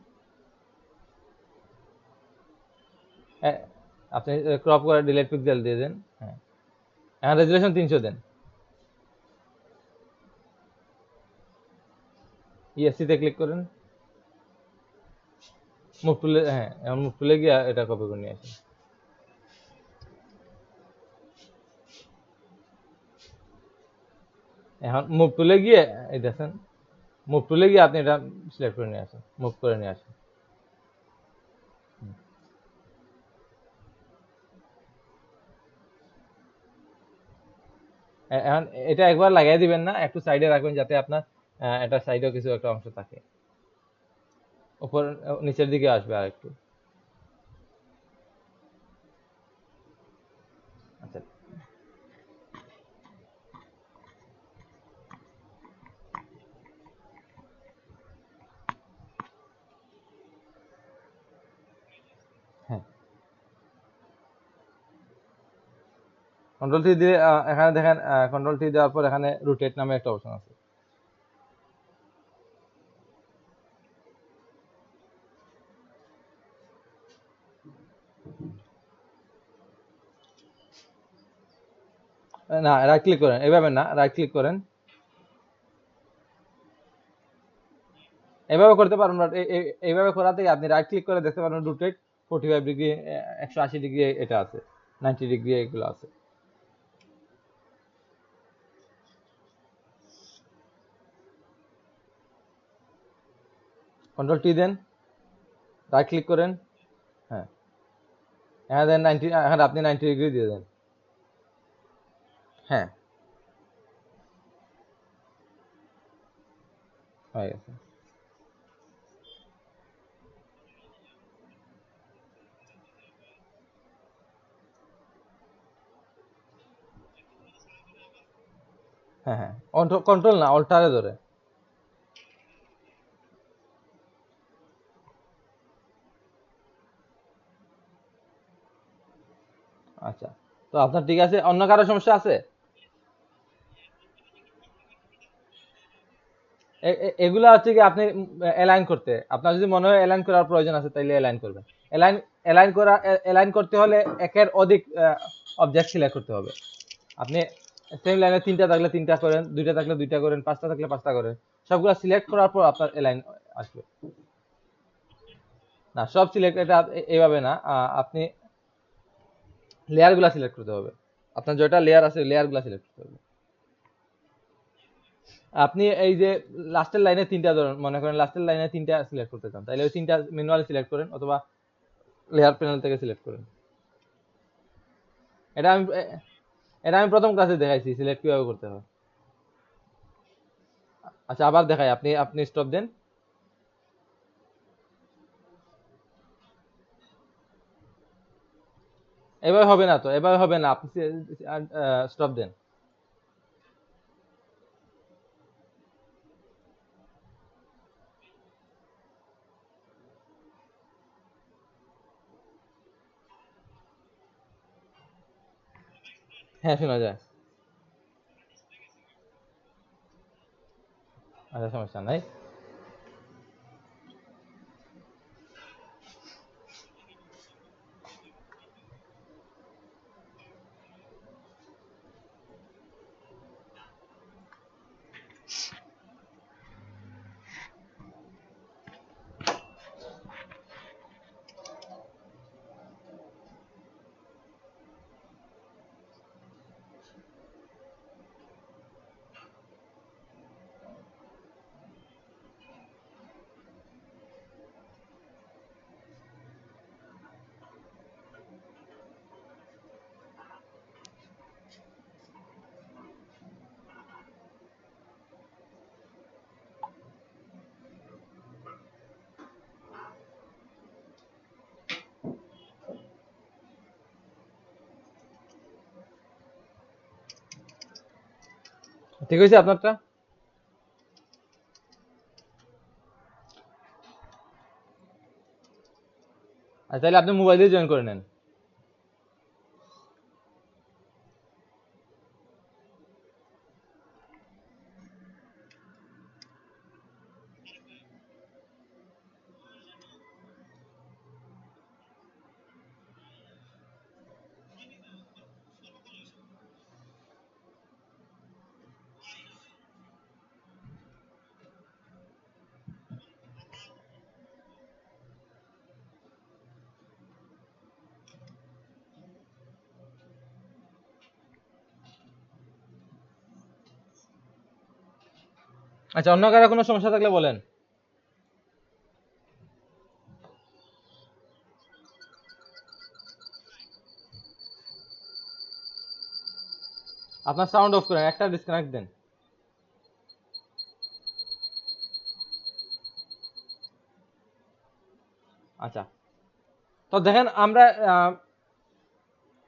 আপনি ক্রপ করে ডিলিট পিক্সেল দিয়ে দেন। হ্যাঁ, এখন রেজুলেশন 300 দেন। ইএসসি তে ক্লিক করেন, মুভ টুলে, হ্যাঁ, এখন মুভ টুলে গিয়ে এটা কপি করে নিয়ে আসেন। এখন মুভ টুলে গিয়ে এই দেখেন, মুভ টুলে গিয়ে আপনি এটা সিলেক্ট করে নিয়ে আসেন, মুভ করে নিয়ে আসেন। এখন এটা একবার লাগাই দিবেন না, একটু সাইডে রাখবেন যাতে আপনার এটা সাইডেও কিছু একটা অংশ থাকে। উপর নিচের দিকে আসবে আর একটু। আচ্ছা, হ্যাঁ, কন্ট্রোল 3 দিয়ে এখানে দেখেন, কন্ট্রোল 3 দেওয়ার পর এখানে রোটেট নামে একটা অপশন আছে। না, রাইট ক্লিক করেন, এভাবে না, রাইট ক্লিক করেন। এভাবে করতে পারবেন না, এইভাবে করাতে আপনি রাইট ক্লিক করে দেখতে পারবেন রোটেট 45 ডিগ্রি, 180 ডিগ্রি এটা আছে, 90 ডিগ্রি এগুলো আছে। কন্ট্রোল টি দেন, রাইট ক্লিক করেন। হ্যাঁ, এখানে দেন 90, এখন আপনি 90 ডিগ্রি দিয়ে দেন। হ্যাঁ, হয়ে গেছে। হ্যাঁ, হ্যাঁ, কন্ট্রোল না, অল্টারে ধরে। আচ্ছা, তো আপনার ঠিক আছে, অন্য কারো সমস্যা আছে? এগুলা হচ্ছে কি আপনি অ্যালাইন করতে, আপনার যদি মনে হয় অ্যালাইন করার প্রয়োজন আছে তাইলে অ্যালাইন করবেন। অ্যালাইন অ্যালাইন করতে হলে একের অধিক অবজেক্ট সিলেক্ট করতে হবে। আপনি সেম লাইনে 3টা থাকলে 3টা করেন, 2টা থাকলে 2টা করেন, 5টা থাকলে 5টা করেন। সবগুলো সিলেক্ট করার পর আপনার অ্যালাইন আসবে। না, সব সিলেক্ট এটা এইভাবে না, আপনি লেয়ারগুলা সিলেক্ট করতে হবে। আপনার যেটা লেয়ার আছে লেয়ারগুলা সিলেক্ট করতে হবে। আপনি এই যে লাস্টের লাইনে 3টা ধরুন, মনে করেন লাস্টের লাইনে 3টা সিলেক্ট করতে চান, তাহলে ওই 3টা ম্যানুয়ালি সিলেক্ট করেন, অথবা লেয়ার প্যানেল থেকে সিলেক্ট করেন। এটা আমি এটা আমি প্রথম ক্লাসে দেখাইছি সিলেক্ট কিভাবে করতে হয়। আচ্ছা, আবার দেখাই, আপনি আপনি স্টপ দেন। এভাবে হবে না, তো এভাবে হবে না, আপনি স্টপ দেন। হ্যাঁ, শোনা যায়। আচ্ছা সমস্যা নাই। ঠিক হয়েছে আপনারটা? আচ্ছা তাহলে আপনি মোবাইল দিয়ে জয়েন করে নেন। আচ্ছা অন্য কারো কোনো সমস্যা থাকলে বলেন। আপনার সাউন্ড অফ করেন, একটা ডিসকানেক্ট দেন। আচ্ছা তো দেখেন আমরা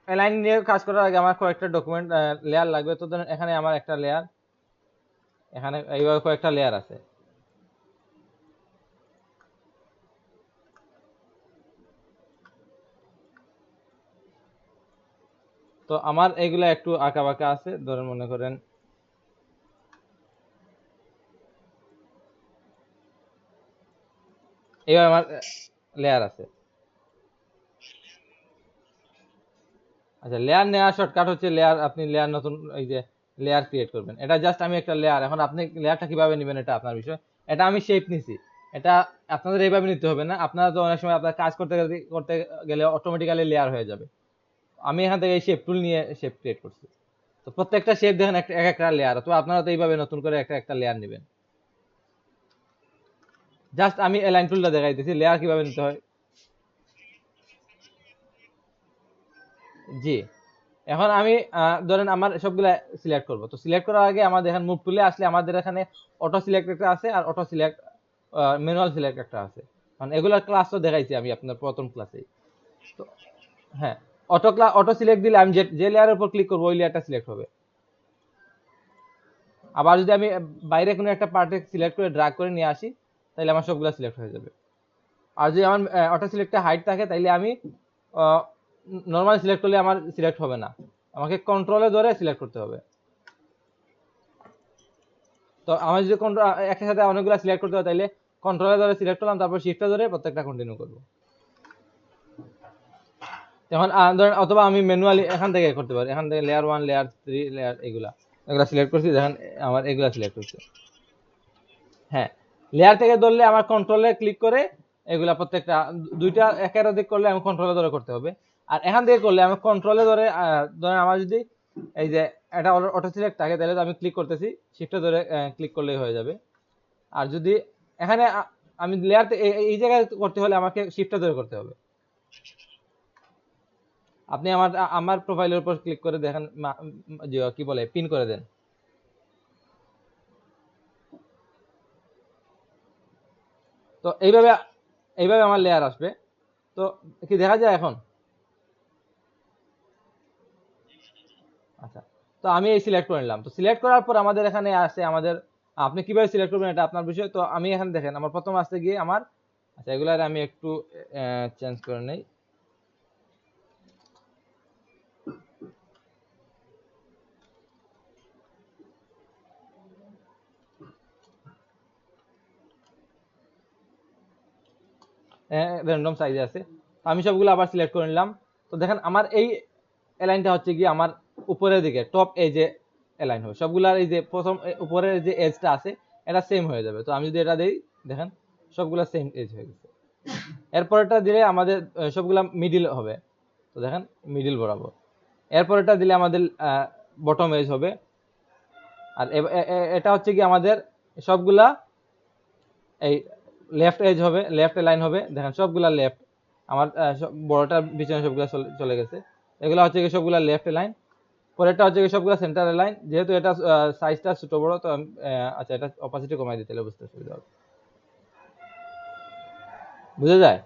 অ্যালাইন নিয়ে কাজ করার আগে আমার কয়েকটা ডকুমেন্ট লেয়ার লাগবে। তো ধরেন এখানে আমার একটা লেয়ার, এখানে এইভাবে কয়েকটা লেয়ার আছে। তো আমার এইগুলা একটু আঁকা বাঁকা আছে, ধরেন মনে করেন এইভাবে আমার লেয়ার আছে। আচ্ছা লেয়ার নেওয়ার শর্টকাট হচ্ছে লেয়ার, আপনি লেয়ার নতুন এই যে লেয়ার ক্রিয়েট করবেন। এটা জাস্ট আমি একটা লেয়ার, এখন আপনি লেয়ারটা কিভাবে নেবেন এটা আপনার বিষয়। এটা আমি শেপ নিছি, এটা আপনাদের এইভাবে নিতে হবে না। আপনারা তো অনেক সময় আপনার কাজ করতে গেলে অটোমেটিক্যালি লেয়ার হয়ে যাবে। আমি এখান থেকে এই শেপ টুল নিয়ে শেপ ক্রিয়েট করছি। তো প্রত্যেকটা শেপ দেখেন এক একটা লেয়ার, তো আপনারা তো এইভাবে নতুন করে একটা একটা লেয়ার নেবেন। জাস্ট আমি এলাইন টুলটা দেখাইতেছি লেয়ার কিভাবে নিতে হয়। জি এখন আমি ধরেন আমার সবগুলা সিলেক্ট করব। তো সিলেক্ট করার আগে আমাদের এখানে মুভ টুলে আসলে আমাদের এখানে অটো সিলেক্ট একটা আছে আর অটো সিলেক্ট ম্যানুয়াল সিলেক্ট একটা আছে। মানে এগুলার ক্লাস তো দেখাইছি আমি আপনার প্রথম ক্লাসেই। তো হ্যাঁ, অটো সিলেক্ট দিলে আমি যে লেয়ারের উপর ক্লিক করবো ওই লেয়ারটা সিলেক্ট হবে। আবার যদি আমি বাইরে কোনো একটা পার্টে সিলেক্ট করে ড্র্যাগ করে নিয়ে আসি তাহলে আমার সবগুলা সিলেক্ট হয়ে যাবে। আর যদি আমার অটো সিলেক্টে হাইট থাকে তাইলে আমি নর্মাল সিলেক্ট করলে আমার সিলেক্ট হবে না, আমাকে কন্ট্রোলে ধরে সিলেক্ট করতে হবে। তো আমার যদি একই সাথে অনেকগুলো সিলেক্ট করতে হয় তাহলে কন্ট্রোলে ধরে সিলেক্ট করলাম, তারপর শিফটে ধরে প্রত্যেকটা কন্টিনিউ করব। এখন ধরেন অথবা আমি ম্যানুয়ালি এখান থেকে করতে পারি, এখান থেকে লেয়ার 1 লেয়ার 3 লেয়ার এগুলা এগুলা সিলেক্ট করছি, দেখেন আমার এগুলা সিলেক্ট হচ্ছে। হ্যাঁ, লেয়ার থেকে ধরলে আমার কন্ট্রোলে ক্লিক করে এগুলা প্রত্যেকটা দুইটা একের অধিক করলে আমি কন্ট্রোলে ধরে করতে হবে। আর এখান থেকে করলে আমি কন্ট্রোলে ধরে ধরেন আমার যদি এই যে এটা অটো সিলেক্ট থাকে তাহলে তো আমি ক্লিক করতেছি, শিফটে ধরে ক্লিক করলেই হয়ে যাবে। আর যদি এখানে আমি লেয়ার এই জায়গায় করতে হলে আমাকে শিফটে ধরে করতে হবে। আপনি আমার আমার প্রোফাইলের উপর ক্লিক করে দেখেন যে কি বলে পিন করে দেন। তো এইভাবে আমার লেয়ার আসবে। তো কি দেখা যায় এখন? আচ্ছা তো আমি এই সিলেক্ট করে নিলাম। তো সিলেক্ট করার পর আমাদের এখানে আসে আমাদের, আপনি কিভাবে সিলেক্ট করবেন এটা আপনার বিষয়। তো আমি এখানে দেখেন আমার প্রথম আসতে গিয়ে আমার, আচ্ছা এগুলার আমি একটু চেঞ্জ করে নেই। র্যান্ডম সাইজে আছে। আমি সবগুলো আবার সিলেক্ট করে নিলাম। তো দেখেন আমার এই অ্যালাইনটা হচ্ছে কি আমার উপরের দিকে টপ এজে অ্যালাইন হবে। সবগুলার এই যে প্রথম উপরের যে এজটা আছে এটা সেম হয়ে যাবে। তো আমি যদি এটা দেই দেখেন সবগুলা সেম এজ হয়ে গেছে। এরপরটা দিলে আমাদের সবগুলা মিডিল হবে। তো দেখেন মিডিল বরাবর। এরপরটা দিলে আমাদের বটম এজ হবে। আর এটা হচ্ছে কি আমাদের সবগুলা এই লেফট এজ হবে, লেফট লাইন হবে। দেখেন সবগুলা লেফট। আমার বড়টার পিছনে সবগুলা চলে গেছে। এগুলা হচ্ছে কি সবগুলা লেফট লাইন। পরেরটা হচ্ছে কি সবগুলা সেন্টার লাইন। যেহেতু এটা সাইজটা ছোট বড় তো আচ্ছা এটা অপাসিটি কমাই দিতে হলে বুঝতে সুবিধা হবে। বুঝা যায়?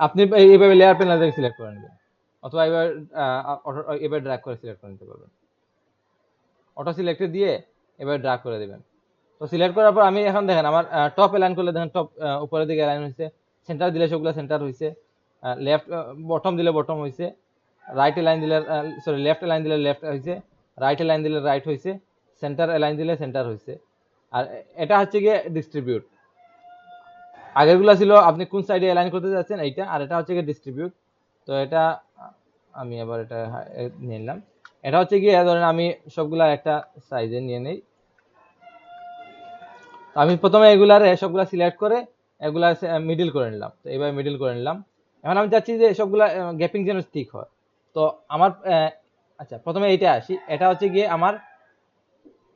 আপনি এইভাবে লেয়ার প্যানেল থেকে সিলেক্ট করে নেবেন, অথবা এবার ড্র্যাগ করে সিলেক্ট করে নিতে পারবেন। অটো সিলেক্টে দিয়ে এবার ড্র্যাগ করে দিবেন। তো সিলেক্ট করার পর আমি এখন দেখেন আমার টপ অ্যালাইন করলে দেখেন টপ উপরের দিকে অ্যালাইন হয়েছে। সেন্টার দিলে সবগুলো সেন্টার হয়েছে। লেফট বটম দিলে বটম হয়েছে। রাইট লাইন দিলে সরি লেফট লাইন দিলে লেফট হয়েছে। রাইট লাইন দিলে রাইট হয়েছে। সেন্টার লাইন দিলে সেন্টার হয়েছে। আর এটা হচ্ছে গিয়ে ডিস্ট্রিবিউট। আগেরগুলো ছিল আপনি কোন সাইডে অ্যালাইন করতে যাচ্ছেন এইটা, আর এটা হচ্ছে গিয়ে ডিস্ট্রিবিউট। তো এটা আমি আবার এটা নিয়ে নিলাম। এটা হচ্ছে গিয়ে ধরেন আমি সবগুলা একটা সাইজে নিয়ে নেই। আমি প্রথমে এগুলারে সবগুলা সিলেক্ট করে এগুলা মিডিল করে নিলাম। তো এইভাবে মিডিল করে নিলাম। এখন আমি চাচ্ছি যে সবগুলা গ্যাপিং যেন ঠিক হয়। তো আমার আচ্ছা প্রথমে এইটা আসি। এটা হচ্ছে গিয়ে আমার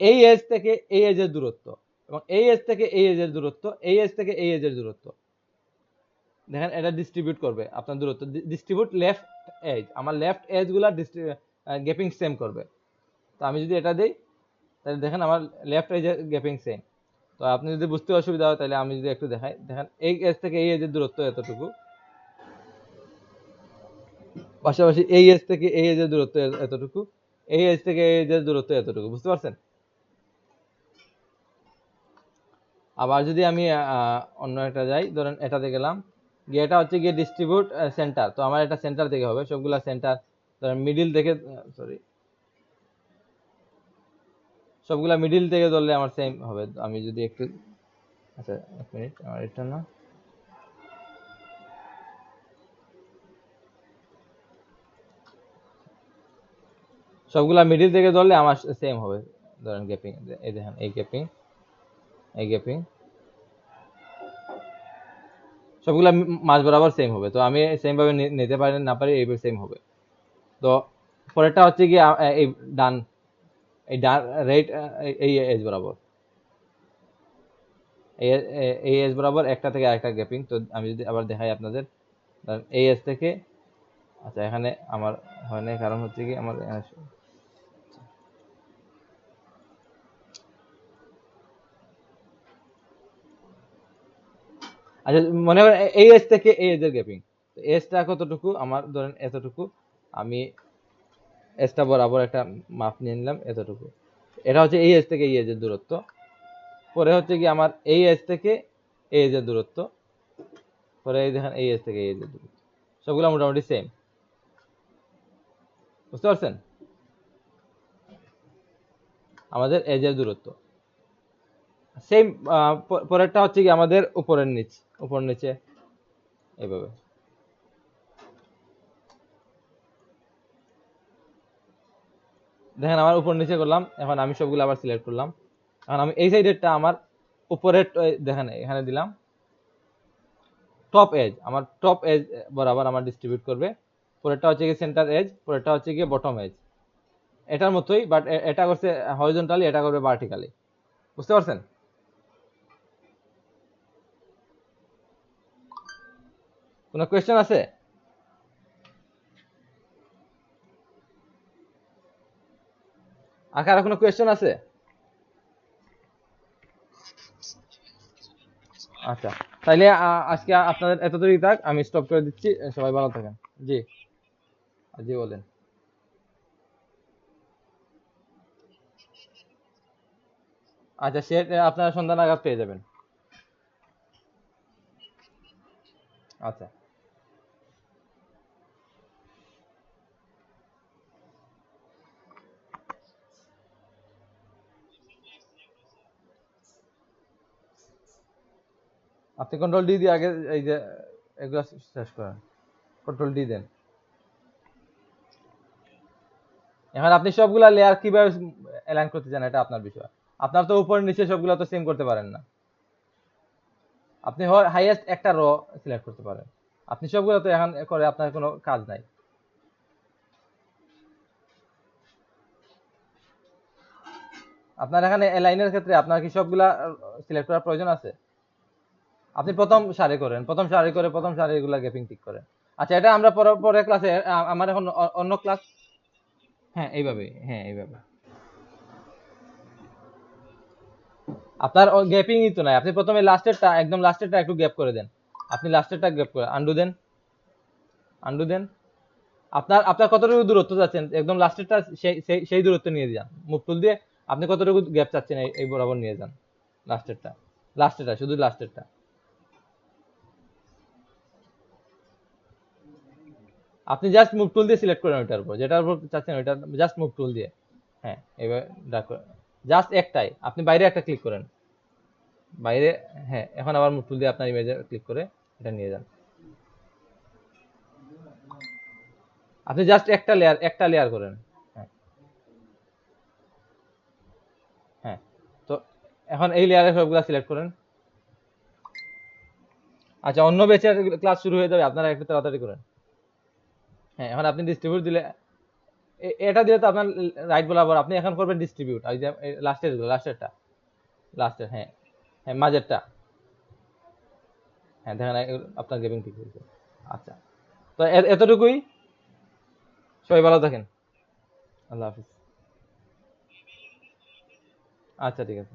এই এজ থেকে এই এজের দূরত্ব, এবং এই এজ থেকে এই এজের দূরত্ব, এই এজ থেকে এই এজের দূরত্ব। দেখেন এটা ডিস্ট্রিবিউট করবে আপনার দূরত্ব। ডিস্ট্রিবিউট লেফট এজ, আমার লেফট এজ গুলা গ্যাপিং সেম করবে। তো আমি যদি এটা দিই তাহলে দেখেন আমার লেফট এজের গ্যাপিং সেম। তো আপনি যদি বুঝতে অসুবিধা হয় তাহলে আমি যদি একটু দেখাই, দেখেন এই এজ থেকে এই এজের দূরত্ব এতটুকু, পাশাপাশি এই এজ থেকে এই এজের দূরত্ব এতটুকু, এই এজ থেকে এই এজের দূরত্ব এতটুকু। বুঝতে পারছেন? আবার যদি আমি অন্য একটা যাই, ধরেন এটাতে গেলাম, গিয়ে এটা হচ্ছে গিয়ে ডিস্ট্রিবিউট সেন্টার। তো আমার এটা সেন্টার থেকে হবে, সবগুলা সেন্টার ধরেন মিডিল থেকে, সরি সবগুলা মিডিল থেকে ধরলে আমার সেম হবে। আমি যদি একটু আচ্ছা এক মিনিট, আমার এটা না, সবগুলা মিডিল থেকে ধরলে আমার সেম হবে। ধরেন গ্যাপিং, এই দেখেন এই গ্যাপিং, এই গ্যাপিং সবগুলা মাঝ বরাবর সেম হবে। তো আমি সেম ভাবে নিতে পারি না পারি এইভাবে সেম হবে। তো পরেরটা হচ্ছে কি এই ডান, এই ডান রাইট এই এজ বরাবর, এই এই এজ বরাবর একটা থেকে আরেকটা গ্যাপিং। তো আমি যদি আবার দেখাই আপনাদের, এই এজ থেকে, আচ্ছা এখানে আমার হয় না, কারণ হচ্ছে কি আমার আচ্ছা মনে করেন এই এজ থেকে এই এজের গ্যাপিং, তো এজটা কতটুকু, আমার ধরেন এতটুকু, আমি এজটা বরাবর একটা মাপ নিয়ে নিলাম এতটুকু। এটা হচ্ছে এই এজ থেকে এই এজের দূরত্ব। পরে হচ্ছে কি আমার এই এজ থেকে এই এজের দূরত্ব। পরে এই দেখেন এই এজ থেকে এই এজের দূরত্ব, সবগুলো মোটামুটি সেম। বুঝতে পারছেন? আমাদের এজের দূরত্ব সেম। পরেরটা হচ্ছে কি আমাদের উপরের নিচ, উপর নিচে এইভাবে। দেখেন আমার উপর নিচে করলাম, এখন আমি সবগুলো আবার সিলেক্ট করলাম। এখন আমি এই সাইডেরটা আমার উপরের দেখেন এখানে দিলাম টপ এজ, আমার টপ এজ বরাবর আমার ডিস্ট্রিবিউট করবে। পরেরটা হচ্ছে কি সেন্টার এজ, পরেরটা হচ্ছে কি বটম এজ। এটার মতোই, বাট এটা করছে হরিজন্টালি, এটা করবে ভার্টিক্যালি। বুঝতে পারছেন? কোনো কোয়েশ্চেন আছে? আর কোনো কোয়েশ্চেন আছে? আচ্ছা তাইলে আজকে আপনাদের এতটুকুই থাক, আমি স্টপ করে দিচ্ছি। সবাই ভালো থাকেন। জি, জি বলেন। আচ্ছা সে আপনারা সন্ধ্যা নাগাদ পেয়ে যাবেন। আচ্ছা। আপনি কন্ট্রোল ডি দিয়ে আগে এই যে এগুলো শেষ করেন, কন্ট্রোল ডি দেন। এখন আপনি সবগুলা লেয়ার কিভাবে অ্যালাইন করতে চান এটা আপনার বিষয়। আপনার তো উপরে নিচে সবগুলা তো সেম করতে পারেন না, আপনি হয় হাইয়েস্ট একটা র সিলেক্ট করতে পারেন। আপনি সবগুলা তো এখন করে আপনার কোনো কাজ নাই। আপনার এখানে অ্যালাইনের ক্ষেত্রে আপনার কি সবগুলা সিলেক্ট করার প্রয়োজন আছে? আপনি প্রথম সারি করেন, প্রথম সারি করে প্রথম সারিগুলা গ্যাপিং ঠিক করেন। আচ্ছা, এটা আমরা পরে ক্লাসে, আমার এখন অন্য ক্লাস। হ্যাঁ এইভাবে, হ্যাঁ এইভাবে। আপনার গ্যাপিংই তো নাই, আপনি প্রথমে লাস্টেরটা, একদম লাস্টেরটা একটু গ্যাপ করে দেন। আপনি লাস্টেরটা গ্যাপ করে আন্ডু দেন, আন্ডু দেন। আপনার আপনার কতটুকু দূরত্ব চাচ্ছেন একদম লাস্টেরটা, সেই দূরত্ব নিয়ে যান মুভ টুল দিয়ে। আপনি কতটুকু গ্যাপ চাচ্ছেন এই বরাবর নিয়ে যান লাস্টেরটা, লাস্টেরটা শুধু লাস্টেরটা। আপনি জাস্ট মুভ টুল দিয়ে সিলেক্ট করেন ওইটার উপর, যেটার উপর চাচ্ছেন ওইটা জাস্ট মুভ টুল দিয়ে। হ্যাঁ এবার ডাক, জাস্ট একটাই, আপনি বাইরে একটা ক্লিক করেন বাইরে। হ্যাঁ এখন আবার মুভ টুল দিয়ে আপনার ইমেজে ক্লিক করে এটা নিয়ে যান। আপনি জাস্ট একটা লেয়ার করেন। হ্যাঁ, হ্যাঁ। তো এখন এই লেয়ারে সবগুলা সিলেক্ট করেন। আচ্ছা, অন্য ব্যাচের ক্লাস শুরু হয়ে যাবে, আপনারা একটু তাড়াতাড়ি করেন। হ্যাঁ এখন আপনি ডিস্ট্রিবিউট দিলে, এটা দিলে তো আপনার রাইট বরাবর, আপনি এখন করবেন ডিস্ট্রিবিউট, এই যে লাস্টেরটা, লাস্টের, হ্যাঁ হ্যাঁ মাঝেরটা। হ্যাঁ দেখেন আপনার গেমিং ঠিক হয়েছে। আচ্ছা, তো এতটুকুই। সবাই ভালো থাকেন। আল্লাহ হাফিজ। আচ্ছা ঠিক আছে।